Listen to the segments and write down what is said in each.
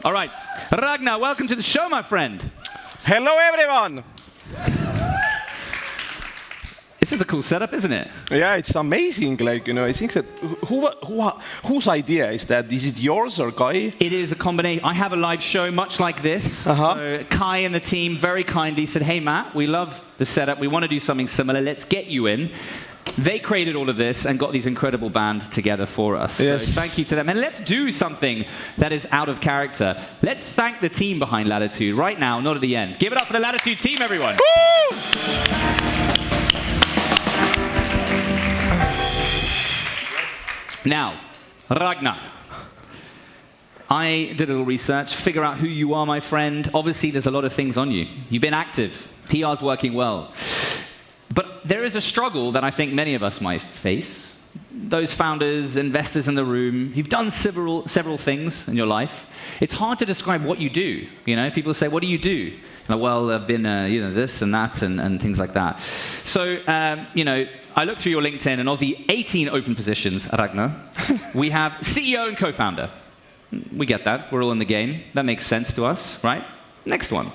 All right. Ragnar, welcome to the show, my friend. Hello, everyone. This is a cool setup, isn't it? Yeah, it's amazing. Like, you know, I think that whose idea is that? Is it yours or Kai? It is a combination. I have a live show much like this. So Kai and the team very kindly said, hey, Matt, we love the setup. We want to do something similar. Let's get you in. They created all of this and got these incredible band together for us. Yes. So thank you to them. And let's do something that is out of character. Let's thank the team behind Latitude right now, not at the end. Give it up for the Latitude team, everyone. Woo! Now, Ragnar, I did a little research, figure out who you are, my friend. Obviously, there's a lot of things on you. You've been active. PR's working well. But there is a struggle that I think many of us might face. Those founders, investors in the room, you've done several things in your life. It's hard to describe what you do. You know, people say, what do you do? Like, well, I've been, this and that and things like that. So, I looked through your LinkedIn, and of the 18 open positions, Ragnar, we have CEO and co-founder. We get that. We're all in the game. That makes sense to us, right? Next one.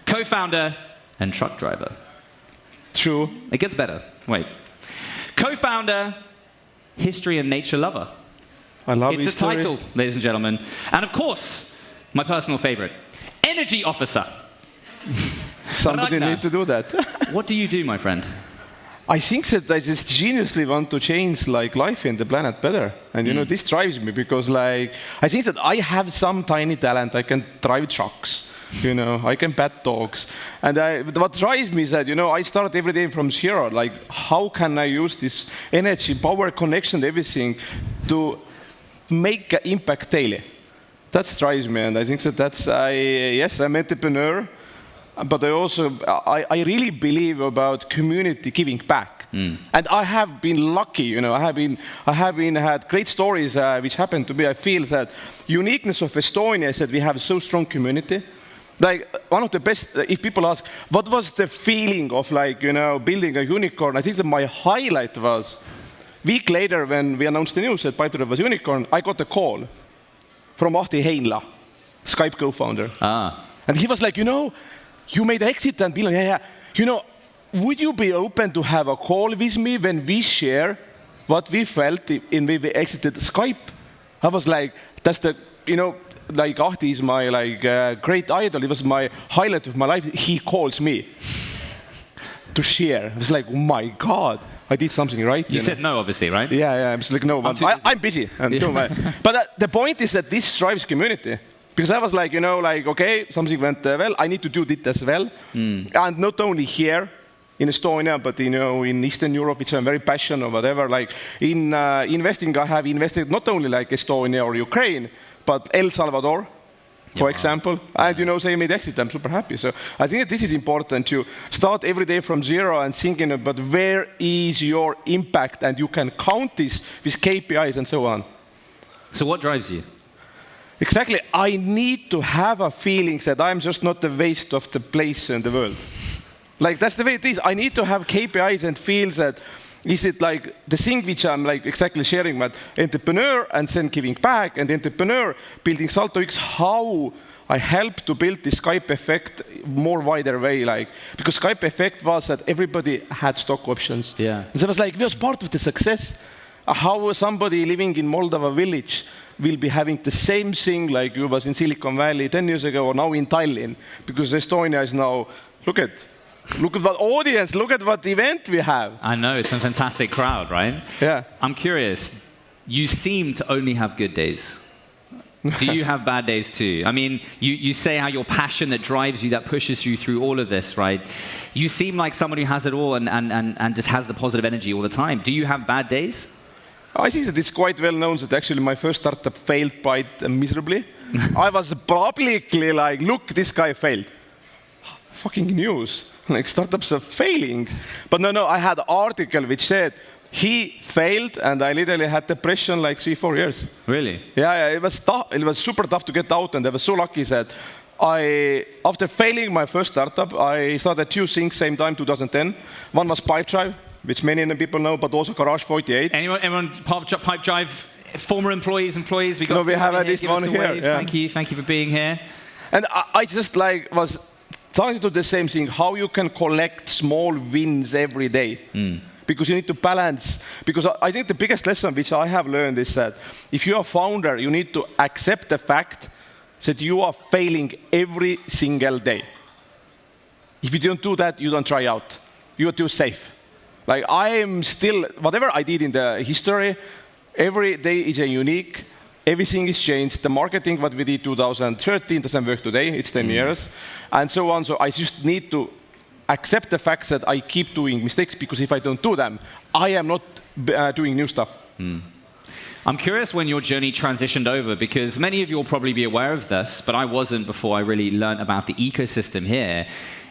Co-founder and truck driver. True. It gets better. Wait. Co-founder, history and nature lover. I love It's history. a title, ladies and gentlemen. And of course, my personal favorite, energy officer. Somebody Ragnar. need to do that. What do you do, my friend? I think that I just geniusly want to change like life in the planet better. And you know, this drives me because like, I think that I have some tiny talent. I can drive trucks, you know, I can pet dogs. And what drives me is that, you know, I start every day from zero. Like, how can I use this energy, power, connection, everything to make an impact daily? That drives me. And I think that yes, I'm an entrepreneur. But I also, I really believe about community giving back. And I have been lucky, you know, I have had great stories which happened to me. I feel that uniqueness of Estonia is that we have so strong community. Like, one of the best, if people ask, what was the feeling of like, you know, building a unicorn? I think that my highlight was, week later when we announced the news that Pipedrive was unicorn, I got a call from Ahti Heinla, Skype co-founder. And he was like, you know, you made exit and Bill, yeah. You know, would you be open to have a call with me when we share what we felt in when we exited Skype? I was like, that's the, you know, like Ahti is my like great idol. It was my highlight of my life. He calls me to share. I was like, oh my God, I did something right. You said no, obviously, right? Yeah. I was like, no, I'm busy. But the point is that this drives community. Because I was like, you know, like, okay, something went well, I need to do it as well. And not only here in Estonia, but, you know, in Eastern Europe, which I'm very passionate or whatever. Like, in investing, I have invested not only like Estonia or Ukraine, but El Salvador, for example. And, you know, they made exit. I'm super happy. So I think that this is important to start every day from zero and thinking about where is your impact, and you can count this with KPIs and so on. So what drives you? Exactly. I need to have a feeling that I'm just not the waste of the place in the world. Like, that's the way it is. I need to have KPIs and feel that, is it like the thing which I'm like exactly sharing, but entrepreneur and then giving back, and entrepreneur building Salto X, how I help to build this Skype effect more wider way. Like, because Skype effect was that everybody had stock options. Yeah. And so it was like, we was part of the success. How somebody living in Moldova village will be having the same thing like you was in Silicon Valley 10 years ago or now in Tallinn, because Estonia is now, look at what audience, look at what event we have. I know, it's a fantastic crowd, right? Yeah. I'm curious, you seem to only have good days. Do you have bad days too? I mean, you say how your passion that drives you, that pushes you through all of this, right? You seem like someone who has it all and just has the positive energy all the time. Do you have bad days? I think that it's quite well known that actually my first startup failed quite miserably. I was publicly like, look, this guy failed. Fucking news. Like, startups are failing. But no, I had an article which said he failed, and I literally had depression like 3-4 years. Really? Yeah, it was tough. It was super tough to get out, and I was so lucky that after failing my first startup, I started 2 things same time, 2010. One was Pipedrive, which many people know, but also Garage 48. Anyone Pipe Drive former employees, we got No, we have here. at least Give us one a here. wave. Yeah. Thank you for being here. And I just like was trying to do the same thing, how you can collect small wins every day. Because you need to balance, because I think the biggest lesson which I have learned is that if you're a founder, you need to accept the fact that you are failing every single day. If you don't do that, you don't try out. You are too safe. Like I am still, whatever I did in the history, every day is a unique. Everything is changed. The marketing, what we did 2013 doesn't work today. It's 10 years, and so on. So I just need to accept the fact that I keep doing mistakes, because if I don't do them, I am not doing new stuff. I'm curious when your journey transitioned over, because many of you will probably be aware of this, but I wasn't before I really learned about the ecosystem here.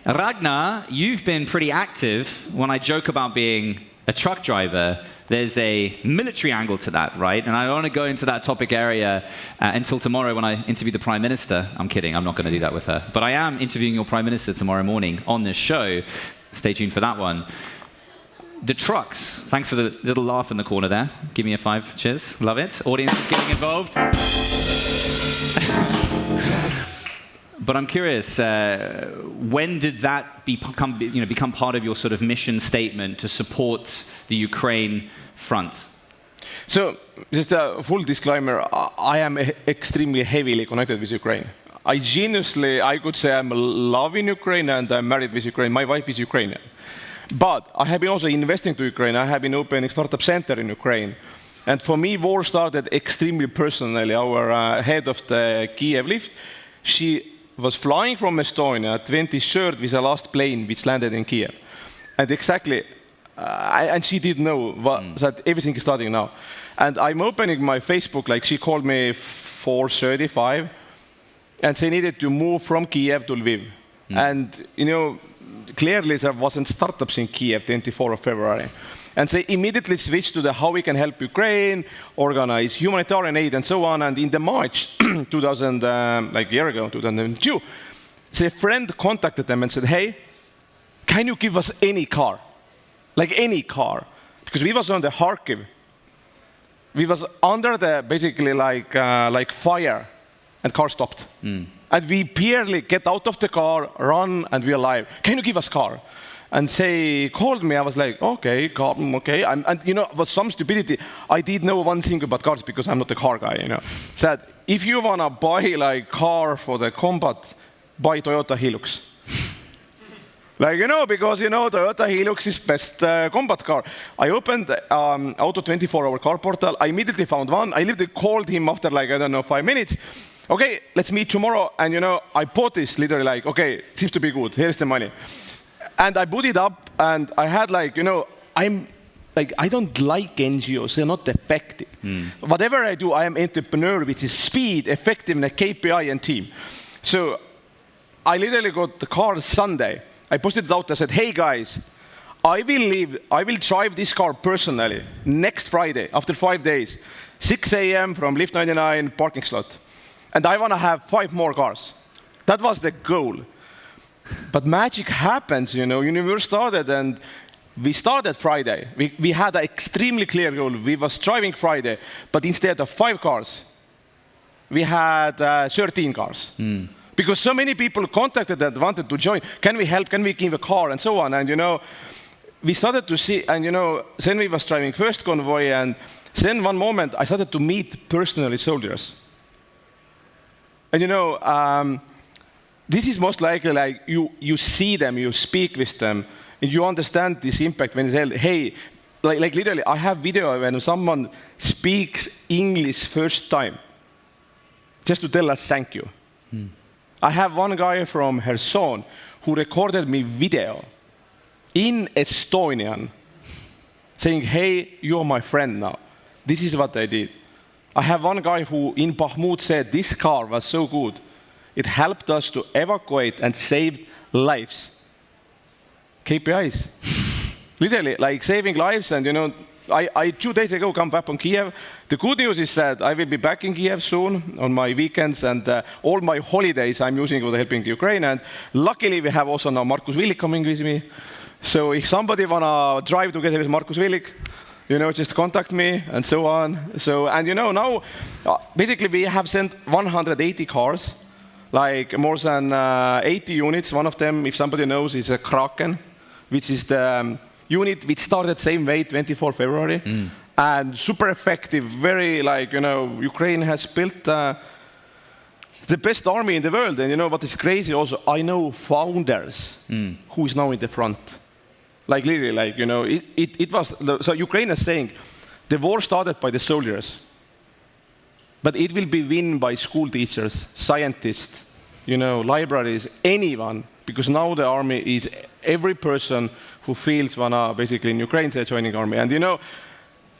Ragnar, you've been pretty active. When I joke about being a truck driver, there's a military angle to that, right? And I don't want to go into that topic area until tomorrow when I interview the Prime Minister. I'm kidding, I'm not going to do that with her. But I am interviewing your Prime Minister tomorrow morning on this show. Stay tuned for that one. The trucks, thanks for the little laugh in the corner there. Give me a 5, cheers, love it. Audience is getting involved. But I'm curious, when did that become part of your sort of mission statement to support the Ukraine front? So, just a full disclaimer, I am extremely heavily connected with Ukraine. I could say I'm loving Ukraine and I'm married with Ukraine. My wife is Ukrainian. But I have been also investing to Ukraine. I have been opening startup center in Ukraine. And for me, war started extremely personally. Our head of the Kiev lift, she was flying from Estonia, 23rd with the last plane which landed in Kiev. And exactly, and she didn't know that everything is starting now. And I'm opening my Facebook, like she called me 4:35, and they needed to move from Kiev to Lviv. And, clearly there wasn't startups in Kiev 24th of February. And they immediately switched to the how we can help Ukraine, organize humanitarian aid, and so on. And in the March 2000, like a year ago, 2002, their friend contacted them and said, hey, can you give us any car? Like any car. Because we was on the Kharkiv. We was under the, basically like fire, and car stopped. And we barely get out of the car, run, and we're alive. Can you give us car? And they called me, I was like, okay, okay. And it was some stupidity. I did know one thing about cars because I'm not a car guy, Said, if you want to buy like car for the combat, buy Toyota Hilux. Because, Toyota Hilux is best combat car. I opened Auto 24-hour car portal. I immediately found one. I literally called him after 5 minutes. Okay, let's meet tomorrow. And, I bought this literally okay, seems to be good. Here's the money. And I put it up, and I had I don't like NGOs, they're not effective. Whatever I do, I am entrepreneur, which is speed, effectiveness, KPI, and team. So I literally got the car Sunday. I posted it out, I said, hey guys, I will drive this car personally next Friday, after 5 days, 6 a.m. from Lift 99 parking slot. And I want to have 5 more cars. That was the goal. But magic happens, universe started, and we started Friday. We had an extremely clear goal. We was driving Friday, but instead of 5 cars, we had 13 cars. Because so many people contacted that wanted to join. Can we help? Can we give a car? And so on. And, we started to see, and, then we was driving first convoy, and then one moment I started to meet personally soldiers. And, this is most likely you see them, you speak with them, and you understand this impact when they say, hey, like literally, I have video when someone speaks English first time, just to tell us thank you. I have one guy from Kherson who recorded me video in Estonian saying, hey, you're my friend now. This is what I did. I have one guy who in Bakhmut said, this car was so good. It helped us to evacuate and saved lives. KPIs. Literally, saving lives. And, I 2 days ago come back from Kiev. The good news is that I will be back in Kiev soon on my weekends, and all my holidays I'm using for helping Ukraine. And luckily, we have also now Markus Villig coming with me. So if somebody want to drive together with Markus Villig, Just contact me and so on. So, and now, basically we have sent 180 cars, like more than 80 units. One of them, if somebody knows, is a Kraken, which is the unit which started same way, 24 February. And super effective, very Ukraine has built the best army in the world. And what is crazy also, I know founders who is now in the front. Like literally, it was, so Ukraine is saying, the war started by the soldiers, but it will be won by school teachers, scientists, libraries, anyone, because now the army is every person who feels wanna basically in Ukraine they're joining army. And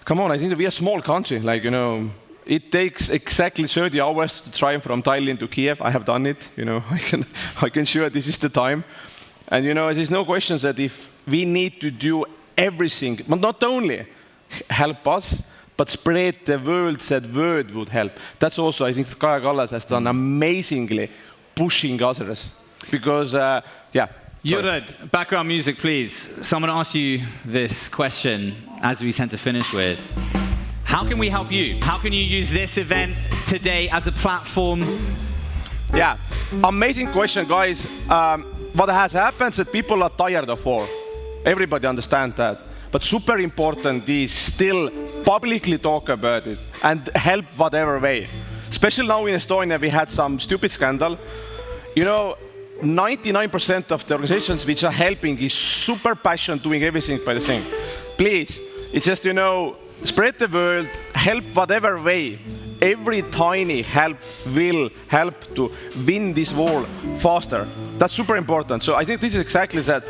come on, I think that we are a small country, it takes exactly 30 hours to drive from Tallinn to Kiev. I have done it, I can sure this is the time. And there's no question that if we need to do everything, but not only help us, but spread the word, that word would help. That's also, I think, Kaja Kallas has done amazingly pushing others. Because, Jurad, background music, please. Someone asked you this question, as we tend to finish with. How can we help you? How can you use this event today as a platform? Yeah, amazing question, guys. What has happened is that people are tired of war. Everybody understands that. But super important is still publicly talk about it and help whatever way. Especially now in Estonia, we had some stupid scandal. 99% of the organizations which are helping is super passionate doing everything by the same. Please, it's just, spread the word, help whatever way. Every tiny help will help to win this war faster. That's super important. So I think this is exactly that.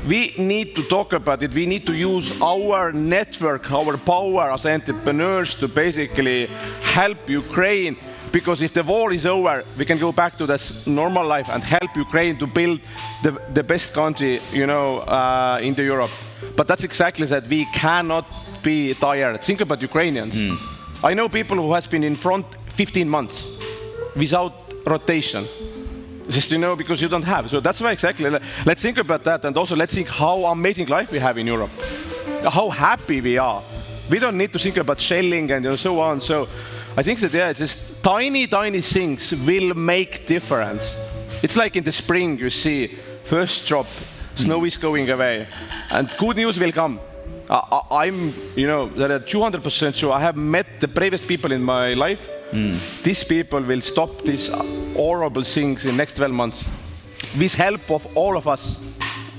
We need to talk about it. We need to use our network, our power as entrepreneurs to basically help Ukraine. Because if the war is over, we can go back to this normal life and help Ukraine to build the best country, in the Europe. But that's exactly that. We cannot be tired. Think about Ukrainians. I know people who has been in front 15 months without rotation. Just, because you don't have. So that's why exactly. Let's think about that. And also let's think how amazing life we have in Europe. How happy we are. We don't need to think about shelling and so on. So I think that, it's just tiny things will make difference. It's like in the spring, you see, first drop, snow is going away, and good news will come. I'm, that are 200% sure. I have met the bravest people in my life. These people will stop these horrible things in next 12 months. With help of all of us.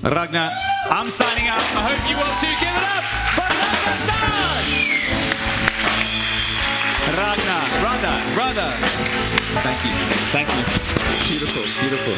Ragnar, I'm signing out. I hope you will too. Give it up for Ragnar Sass! Ragnar, brother. Thank you. Beautiful.